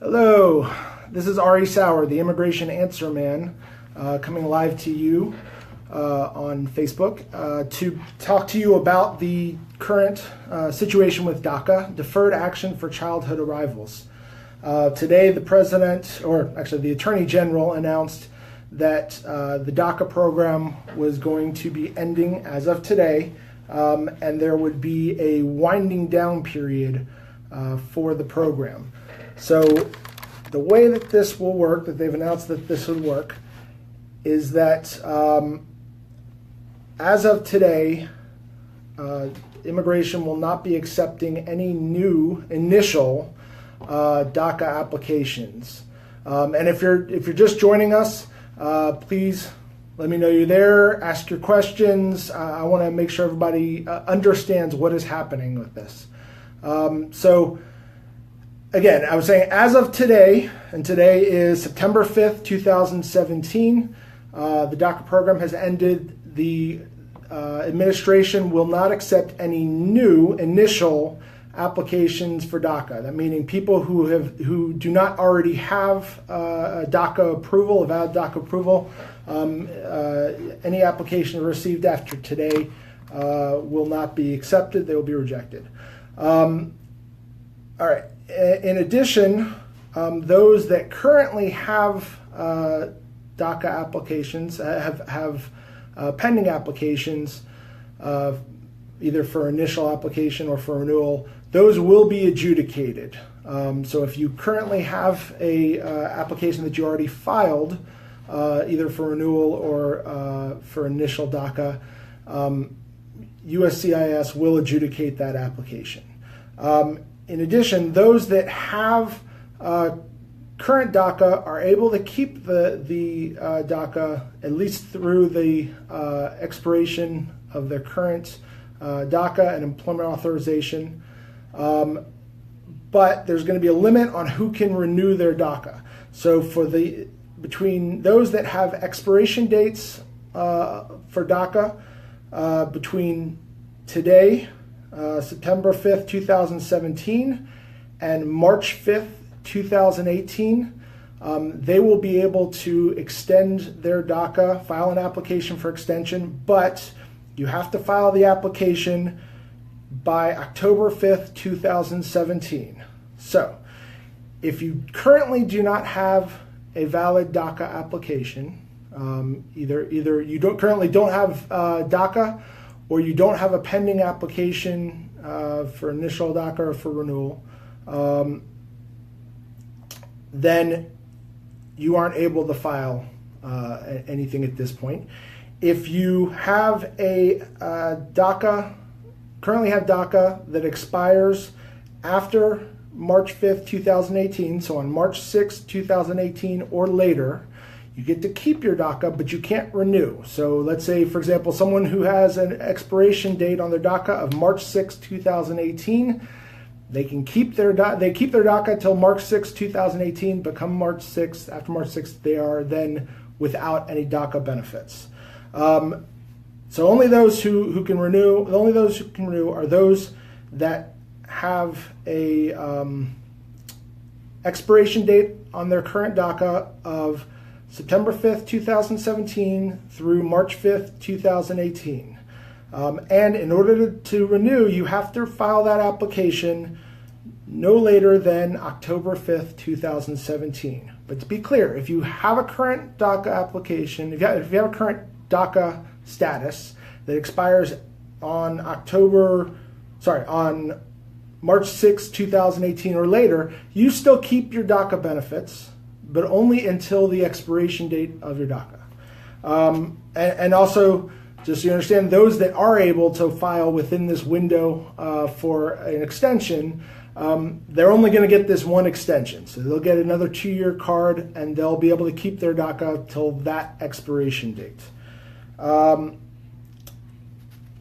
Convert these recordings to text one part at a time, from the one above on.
Hello, this is Ari Sauer, the Immigration Answer Man, coming live to you on Facebook to talk to you about the current situation with DACA, Deferred Action for Childhood Arrivals. Today, the President, or actually the Attorney General, announced that the DACA program was going to be ending as of today, and there would be a winding down period for the program. So the way that this will work, that they've announced that this would work, is that as of today, immigration will not be accepting any new initial DACA applications. And if you're just joining us, please let me know you're there. Ask your questions. I want to make sure everybody understands what is happening with this. So again, I was saying as of today, and today is September 5th, 2017, the DACA program has ended. The administration will not accept any new initial applications for DACA. That meaning people who do not already have a DACA approval, a valid DACA approval, any application received after today will not be accepted. They will be rejected. All right. In addition, those that currently have DACA applications, have pending applications, either for initial application or for renewal, those will be adjudicated. So if you currently have a application that you already filed, either for renewal or for initial DACA, USCIS will adjudicate that application. In addition, those that have current DACA are able to keep the DACA at least through the expiration of their current DACA and employment authorization. But there's going to be a limit on who can renew their DACA. So between those that have expiration dates for DACA between today, September 5th, 2017, and March 5th, 2018, they will be able to extend their DACA, file an application for extension, but you have to file the application by October 5th, 2017. So if you currently do not have a valid DACA application, either you currently don't have DACA, or you don't have a pending application for initial DACA or for renewal, then you aren't able to file anything at this point. If you have a DACA, currently have DACA that expires after March 5th, 2018, so on March 6th, 2018 or later, you get to keep your DACA, but you can't renew. So let's say, for example, someone who has an expiration date on their DACA of March 6, 2018, they keep their DACA until March 6, 2018, but come March 6th, after March 6th, they are then without any DACA benefits. So only those who can renew, are those that have a expiration date on their current DACA of September 5th, 2017 through March 5th, 2018. And in order to renew, you have to file that application no later than October 5th, 2017. But to be clear, if you have a current DACA application, if you have a current DACA status that expires on March 6, 2018 or later, you still keep your DACA benefits, but only until the expiration date of your DACA. And also, just so you understand, those that are able to file within this window for an extension, they're only going to get this one extension. So they'll get another 2-year card, and they'll be able to keep their DACA till that expiration date.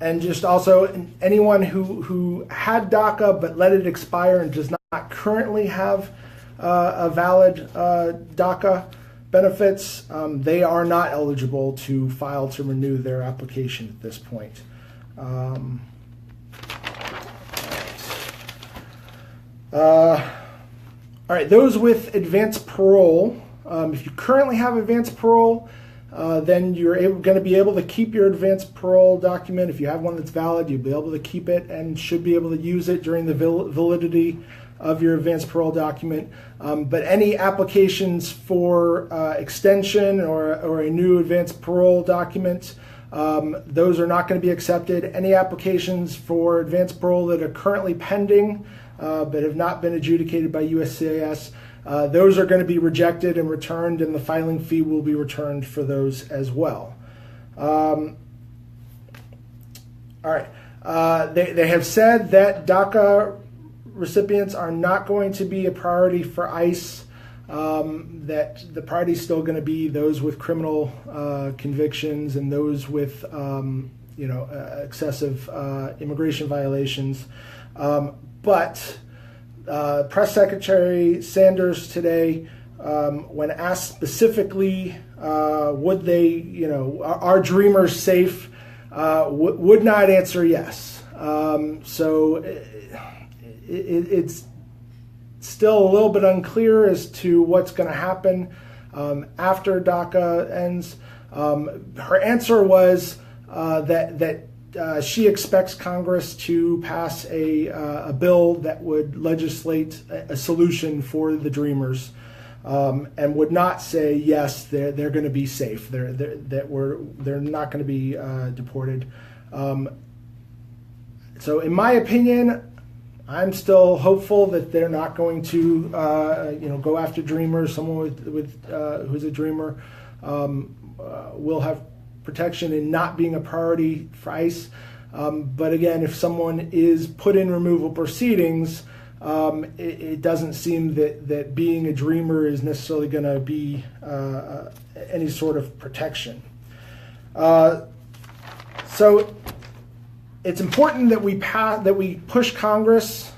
And just also, anyone who had DACA but let it expire and does not currently have a valid DACA benefits, they are not eligible to file to renew their application at this point. All right, those with advanced parole, if you currently have advanced parole, then you're going to be able to keep your advanced parole document. If you have one that's valid, you'll be able to keep it and should be able to use it during the validity of your advanced parole document. But any applications for extension or a new advanced parole document, those are not going to be accepted. Any applications for advanced parole that are currently pending but have not been adjudicated by USCIS, those are going to be rejected and returned, and the filing fee will be returned for those as well. All right. They have said that DACA recipients are not going to be a priority for ICE, that the priority is still going to be those with criminal convictions and those with excessive immigration violations. But Press Secretary Sanders today, when asked specifically, would they, are dreamers safe, would not answer yes. So it's still a little bit unclear as to what's going to happen after DACA ends. Her answer was that she expects Congress to pass a bill that would legislate a solution for the dreamers, and would not say yes, they're going to be safe. They're not going to be deported. So, in my opinion, I'm still hopeful that they're not going to go after dreamers. Someone with who's a dreamer will have protection in not being a priority for ICE. But again, if someone is put in removal proceedings, it doesn't seem that being a dreamer is necessarily going to be any sort of protection. So it's important that we push Congress,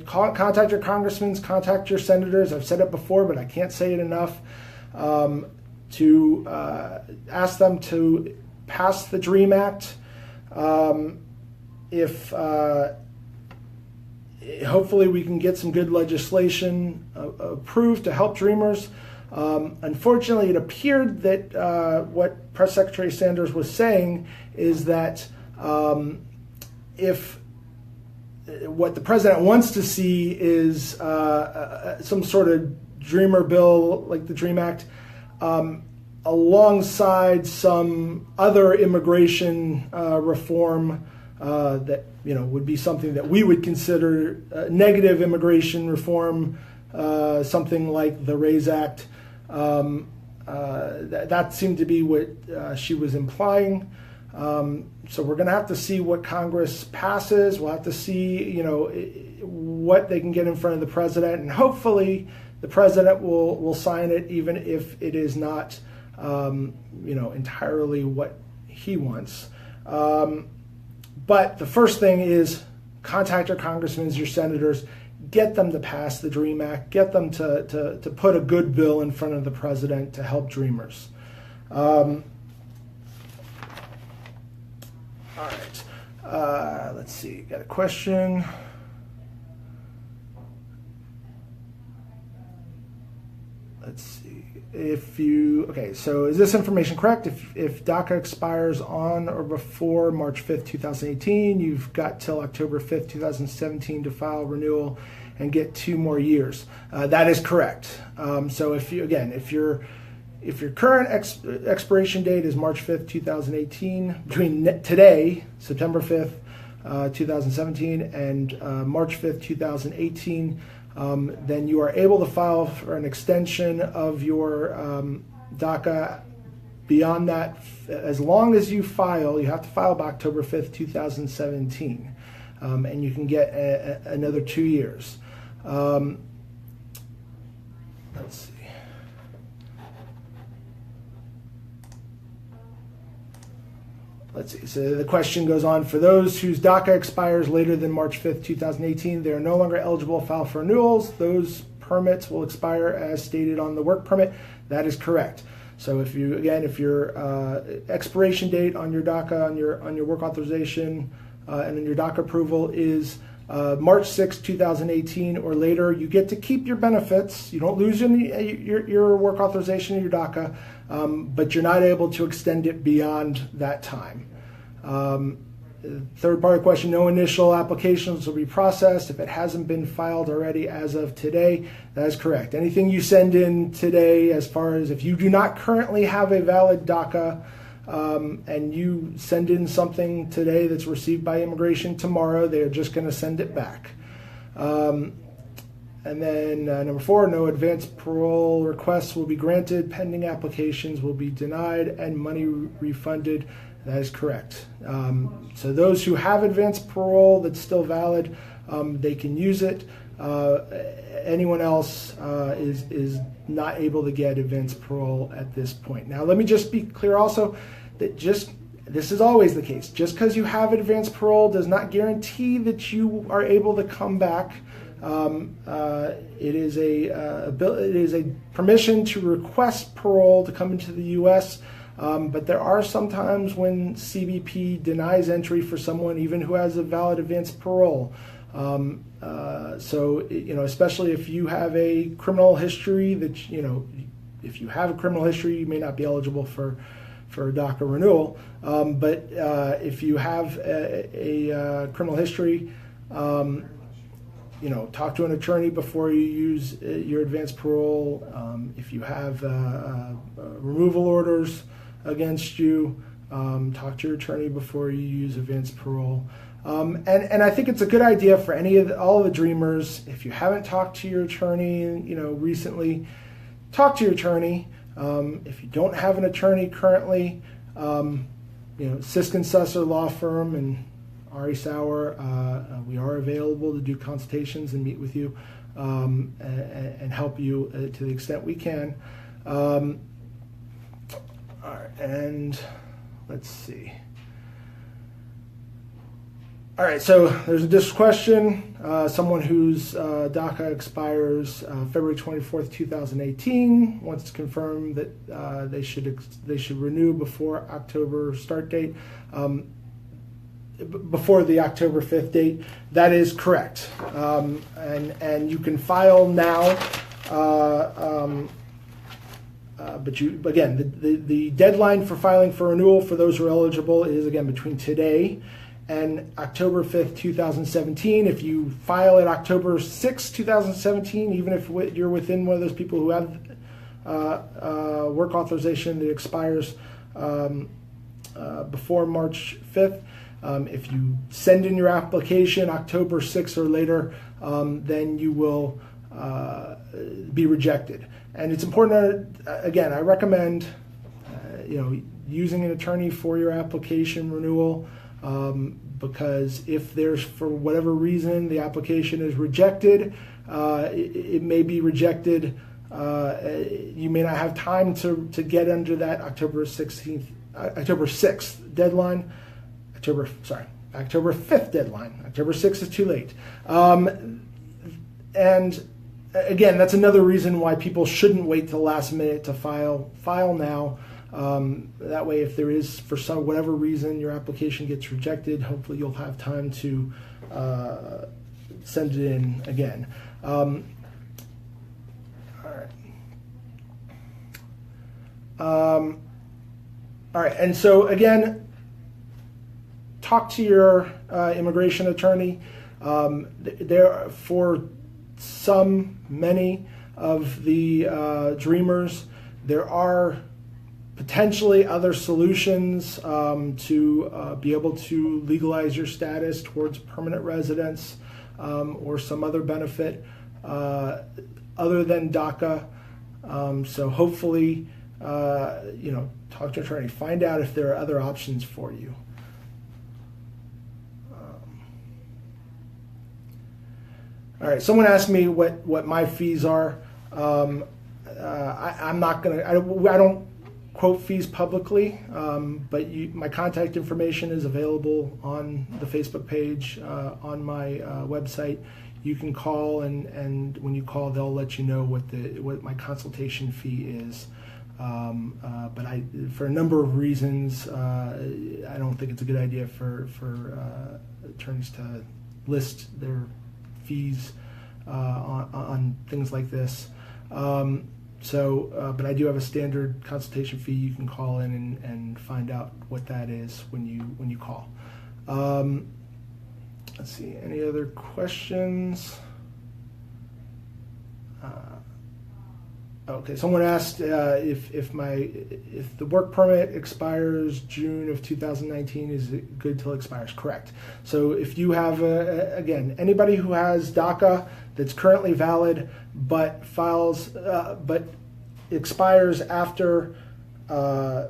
contact your congressmen, contact your senators. I've said it before, but I can't say it enough. To ask them to pass the DREAM Act. Hopefully we can get some good legislation approved to help dreamers. Unfortunately, it appeared that what Press Secretary Sanders was saying is that if what the president wants to see is some sort of dreamer bill like the DREAM Act, alongside some other immigration reform that would be something that we would consider negative immigration reform, something like the RAISE Act. That seemed to be what she was implying. So we're going to have to see what Congress passes. We'll have to see what they can get in front of the president, and hopefully the president will sign it, even if it is not, entirely what he wants. But the first thing is contact your congressmen, your senators, get them to pass the DREAM Act, get them to put a good bill in front of the president to help dreamers. All right. Let's see. Got a question. Let's see. So is this information correct? If DACA expires on or before March 5th, 2018, you've got till October 5th, 2017 to file renewal and get 2 more years. That is correct. So if your current expiration date is March 5th, 2018, between today, September 5th, 2017, and March 5th, 2018, then you are able to file for an extension of your DACA. Beyond that, as long as you have to file by October 5th, 2017, and you can get another 2 years. Let's see. Let's see. So the question goes on, for those whose DACA expires later than March 5th, 2018, they are no longer eligible to file for renewals. Those permits will expire as stated on the work permit. That is correct. So if your expiration date on your DACA, on your work authorization, and on your DACA approval is March 6, 2018 or later, you get to keep your benefits. You don't lose your work authorization or your DACA, but you're not able to extend it beyond that time. Third part of the question, no initial applications will be processed if it hasn't been filed already as of today. That is correct. Anything you send in today, as far as if you do not currently have a valid DACA, and you send in something today that's received by immigration tomorrow, they're just going to send it back. And then number 4, no advance parole requests will be granted, pending applications will be denied, and money refunded. That is correct. So those who have advance parole that's still valid, they can use it. Anyone else is not able to get advance parole at this point. Now, let me just be clear also that this is always the case. Just because you have advance parole does not guarantee that you are able to come back. It is a permission to request parole to come into the U.S., but there are some times when CBP denies entry for someone even who has a valid advance parole. So, especially if you have a criminal history that, if you have a criminal history, you may not be eligible for a DACA renewal. But if you have a criminal history, talk to an attorney before you use your advance parole. If you have removal orders against you, talk to your attorney before you use advance parole. And I think it's a good idea for all of the dreamers. If you haven't talked to your attorney, recently, talk to your attorney. If you don't have an attorney currently, Sisk and Susser Law Firm and Ari Sauer, we are available to do consultations and meet with you and help you to the extent we can. All right, and let's see. All right, so there's this question. Someone whose DACA expires February 24th, 2018 wants to confirm that they should renew before October start date, before the October 5th date. That is correct, and you can file now. But the deadline for filing for renewal for those who are eligible is again between today and October 5th, 2017. If you file it October 6th, 2017, even if you're within one of those people who have work authorization that expires before March 5th, if you send in your application October 6th or later, then you will be rejected. And it's important, again, I recommend using an attorney for your application renewal, because if there's, for whatever reason, the application is rejected, it may be rejected. You may not have time to get under that October 6th deadline. October 5th deadline. October 6th is too late. And again, that's another reason why people shouldn't wait till the last minute to file. File now. That way, if there is, for whatever reason, your application gets rejected, hopefully you'll have time to send it in again. All right, and so again, talk to your immigration attorney. For many of the dreamers, there are potentially other solutions to be able to legalize your status towards permanent residence or some other benefit other than DACA. So hopefully, talk to your attorney. Find out if there are other options for you. All right. Someone asked me what my fees are. I'm not gonna. I don't quote fees publicly, but my contact information is available on the Facebook page, on my website. You can call, and when you call, they'll let you know what my consultation fee is. But for a number of reasons, I don't think it's a good idea for attorneys to list their fees on things like this. But I do have a standard consultation fee. You can call in and find out what that is when you call. Let's see, any other questions? Okay, someone asked if the work permit expires June of 2019, is it good till it expires? Correct. So if you have again, anybody who has DACA that's currently valid but expires after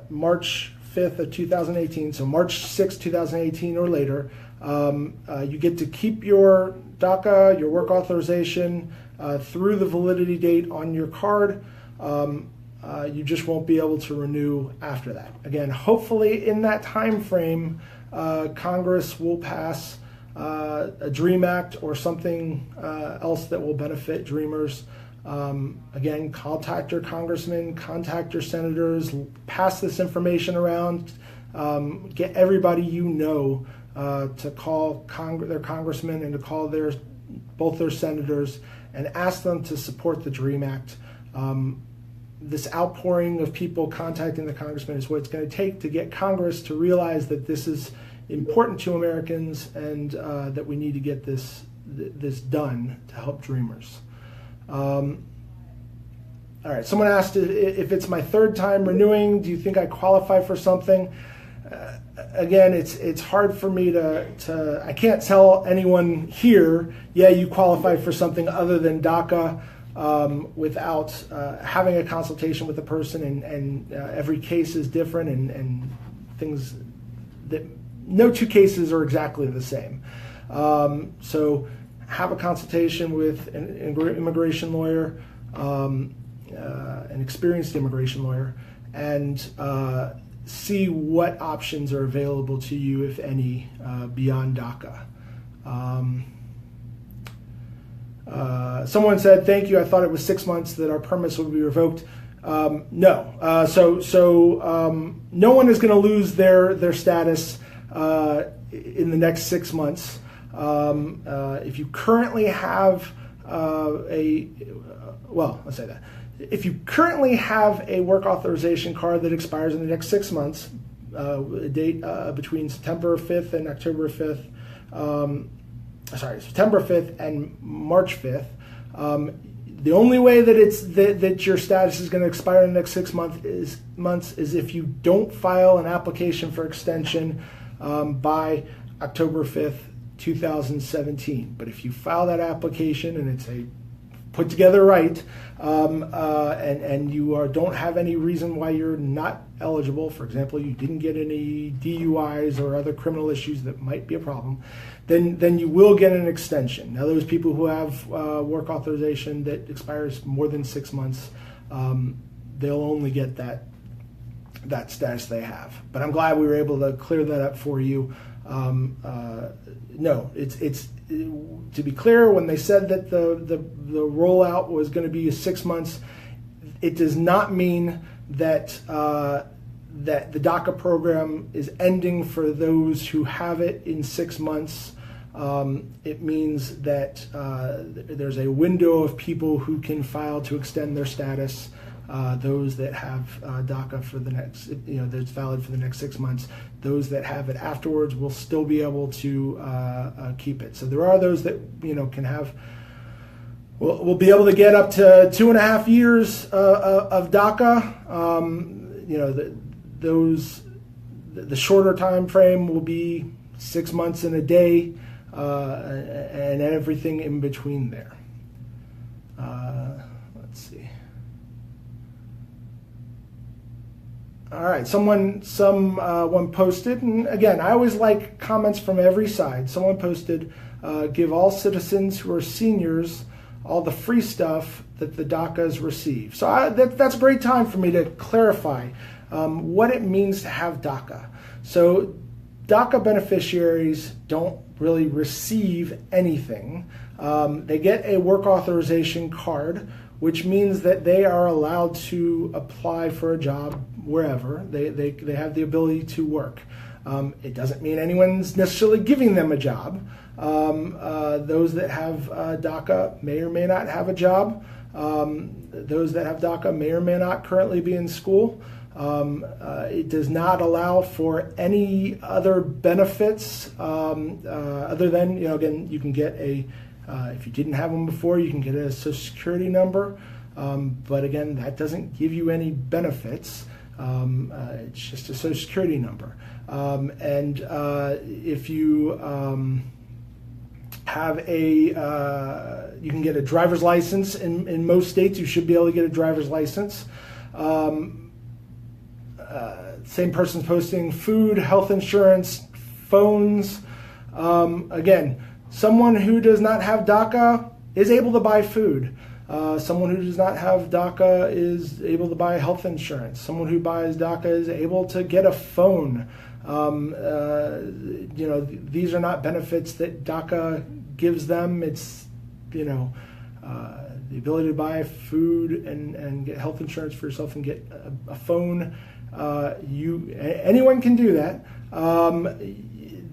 March 5th of 2018, so March 6th, 2018 or later, you get to keep your DACA, your work authorization, through the validity date on your card. You just won't be able to renew after that. Again, hopefully in that time frame, Congress will pass a DREAM Act or something else that will benefit Dreamers. Again, contact your congressman, contact your senators, pass this information around, get everybody you know to call their congressman and to call both their senators and ask them to support the DREAM Act. This outpouring of people contacting the congressman is what it's going to take to get Congress to realize that this is important to Americans and that we need to get this done to help Dreamers. All right, someone asked if it's my third time renewing, do you think I qualify for something? Again, it's hard for me to I can't tell anyone here, yeah, you qualify for something other than DACA without having a consultation with the person, and every case is different, and things that no two cases are exactly the same. So have a consultation with an immigration lawyer, an experienced immigration lawyer, and see what options are available to you, if any, beyond DACA. Someone said, thank you, I thought it was 6 months that our permits would be revoked. No. So no one is going to lose their status in the next 6 months. If you currently have let's say that. If you currently have a work authorization card that expires in the next 6 months, a date between September 5th and October 5th, September 5th and March 5th, the only way that that your status is going to expire in the next 6 months is if you don't file an application for extension by October 5th, 2017. But if you file that application and it's a put together right, and you don't have any reason why you're not eligible, for example, you didn't get any DUIs or other criminal issues that might be a problem, then you will get an extension. Now, those people who have work authorization that expires more than 6 months, they'll only get that status they have. But I'm glad we were able to clear that up for you. No, it's to be clear, when they said that the rollout was going to be 6 months, it does not mean that that the DACA program is ending for those who have it in 6 months. It means that there's a window of people who can file to extend their status. Those that have DACA for the next, that's valid for the next 6 months. Those that have it afterwards will still be able to keep it. So there are those that can have. We'll be able to get up to 2.5 years of DACA. The shorter time frame will be 6 months and a day, and everything in between there. Let's see. All right, someone posted, and again, I always like comments from every side. Someone posted, give all citizens who are seniors all the free stuff that the DACAs receive. So that's a great time for me to clarify what it means to have DACA. So DACA beneficiaries don't really receive anything. They get a work authorization card, which means that they are allowed to apply for a job wherever. They have the ability to work. It doesn't mean anyone's necessarily giving them a job. Those that have DACA may or may not have a job. Those that have DACA may or may not currently be in school. It does not allow for any other benefits other than, again, you can get if you didn't have them before, you can get a Social Security number. But again, that doesn't give you any benefits. It's just a Social Security number. And if you have you can get a driver's license in most states. You should be able to get a driver's license. Same person's posting food, health insurance, phones. Again, someone who does not have DACA is able to buy food. Someone who does not have DACA is able to buy health insurance. Someone who buys DACA is able to get a phone. These are not benefits that DACA gives them. It's, the ability to buy food and get health insurance for yourself and get a phone. Anyone can do that.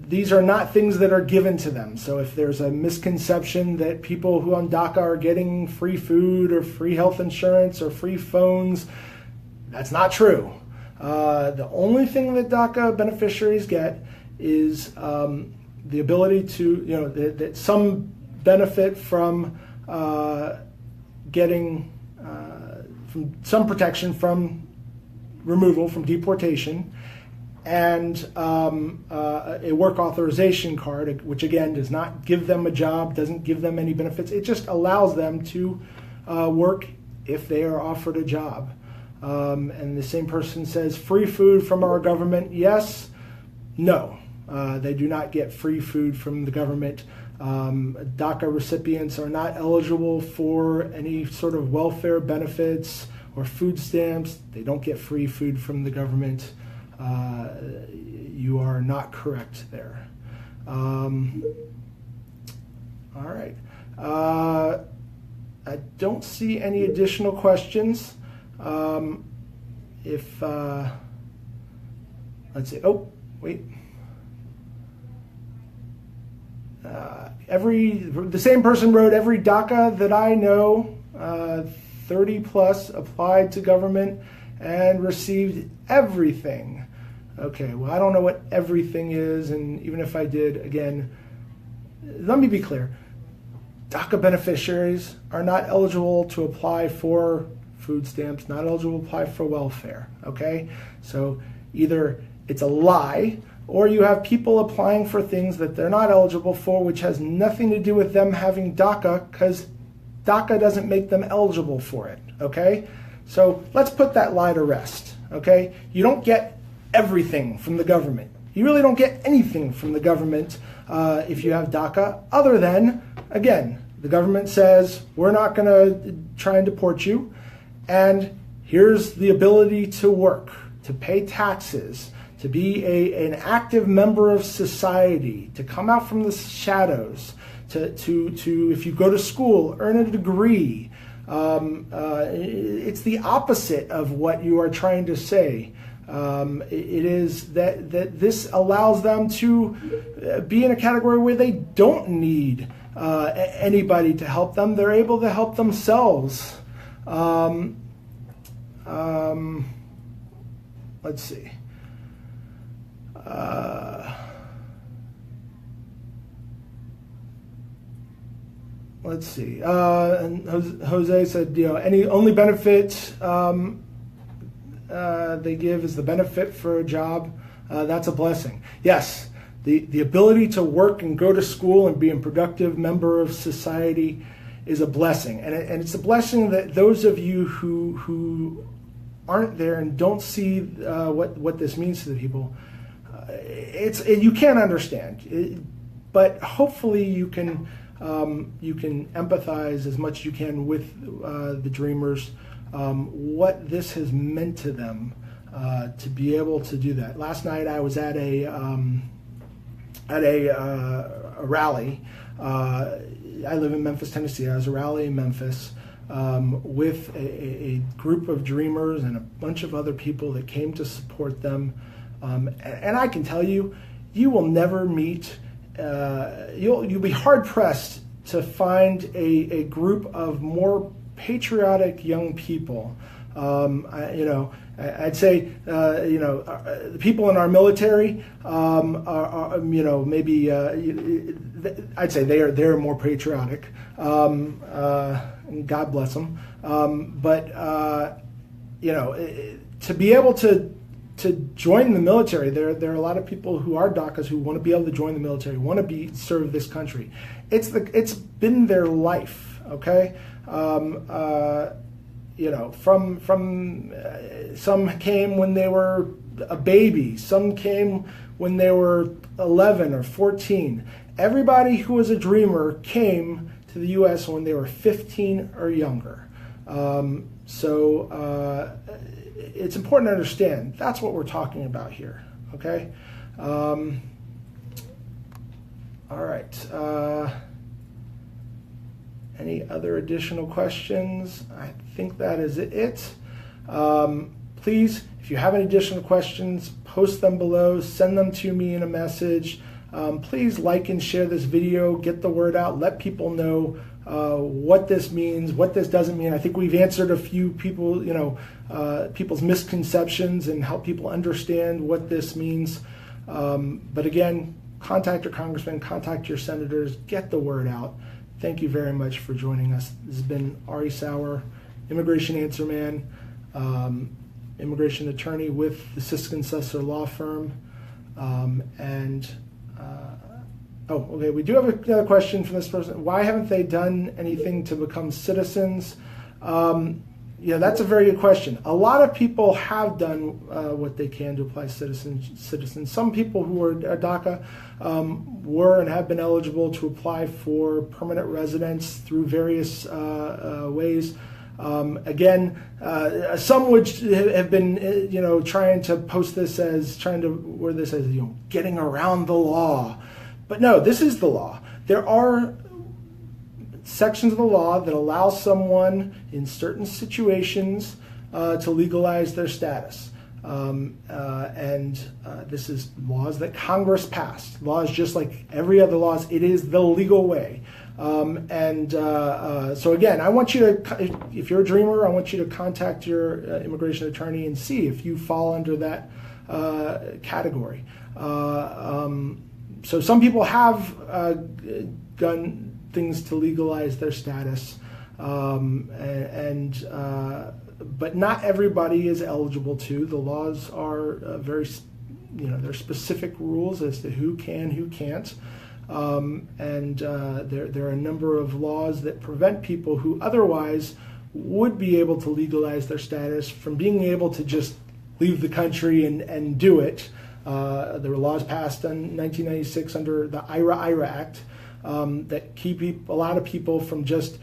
These are not things that are given to them. So if there's a misconception that people who on DACA are getting free food or free health insurance or free phones, that's not true. The only thing that DACA beneficiaries get is the ability to, that some benefit from getting from some protection from removal, from deportation, and a work authorization card, which again does not give them a job, doesn't give them any benefits. It just allows them to work if they are offered a job. And the same person says, free food from our government, yes, no. They do not get free food from the government. DACA recipients are not eligible for any sort of welfare benefits or food stamps. They don't get free food from the government. You are not correct there. All right. I don't see any additional questions. Let's see. Oh, wait. The same person wrote, every DACA that I know, 30 plus, applied to government and received everything. Okay, well, I don't know what everything is, and even if I did, again, let me be clear. DACA beneficiaries are not eligible to apply for food stamps, not eligible to apply for welfare, okay? So either it's a lie, or you have people applying for things that they're not eligible for, which has nothing to do with them having DACA, because DACA doesn't make them eligible for it, okay? So let's put that lie to rest, okay? You don't get everything from the government. You really don't get anything from the government if you have DACA, other than, again, the government says, we're not going to try and deport you, and here's the ability to work, to pay taxes, to be an active member of society, to come out from the shadows, to if you go to school, earn a degree. It's the opposite of what you are trying to say. It is that this allows them to be in a category where they don't need anybody to help them. They're able to help themselves. Let's see. Let's see. And Jose said, any only benefit they give is the benefit for a job. That's a blessing. Yes, the ability to work and go to school and be a productive member of society is a blessing, and it's a blessing that those of you who aren't there and don't see what this means to the people, you can't understand. But hopefully you can empathize as much as you can with the dreamers, what this has meant to them to be able to do that. Last night I was at a rally. I live in Memphis, Tennessee. I was at a rally in Memphis with a group of dreamers and a bunch of other people that came to support them. And I can tell you, you will never meet, you'll be hard pressed to find a group of more patriotic young people. I'd say, the people in our military maybe I'd say they're more patriotic. And God bless them. To be able to join the military, there are a lot of people who are DACAs who want to be able to join the military, want to serve this country. It's been their life. Okay. From some came when they were a baby, some came when they were 11 or 14. Everybody who was a dreamer came to the U.S. when they were 15 or younger. It's important to understand that's what we're talking about here. Okay. All right. Any other additional questions? I think that is it. Please, if you have any additional questions, post them below, send them to me in a message. Please like and share this video, get the word out, let people know what this means, what this doesn't mean. I think we've answered a few people, people's misconceptions and help people understand what this means. But again, contact your congressman, contact your senators, get the word out. Thank you very much for joining us. This has been Ari Sauer, Immigration Answer Man, immigration attorney with the Siskin Susser Law Firm. Okay, we do have another question from this person. Why haven't they done anything to become citizens? That's a very good question. A lot of people have done what they can to apply citizens. Some people who are DACA were and have been eligible to apply for permanent residence through various ways. Some would have been, trying to post this as, word this as, getting around the law. But no, this is the law. There are sections of the law that allow someone in certain situations to legalize their status. This is laws that Congress passed. Laws just like every other laws, it is the legal way. So again, I want you to, if you're a dreamer, I want you to contact your immigration attorney and see if you fall under that category. So some people have done things to legalize their status, but not everybody is eligible to. The laws are very, there are specific rules as to who can, who can't. There are a number of laws that prevent people who otherwise would be able to legalize their status from being able to just leave the country and do it. There were laws passed in 1996 under the IRA Act that keep a lot of people from just,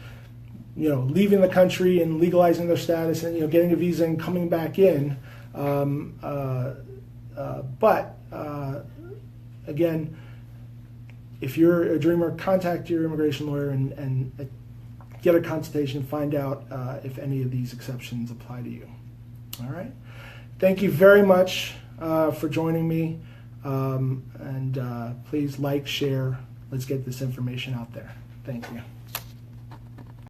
leaving the country and legalizing their status and, getting a visa and coming back in. Again, if you're a dreamer, contact your immigration lawyer and get a consultation, find out if any of these exceptions apply to you. All right. Thank you very much for joining me. Please like, share. Let's get this information out there. Thank you.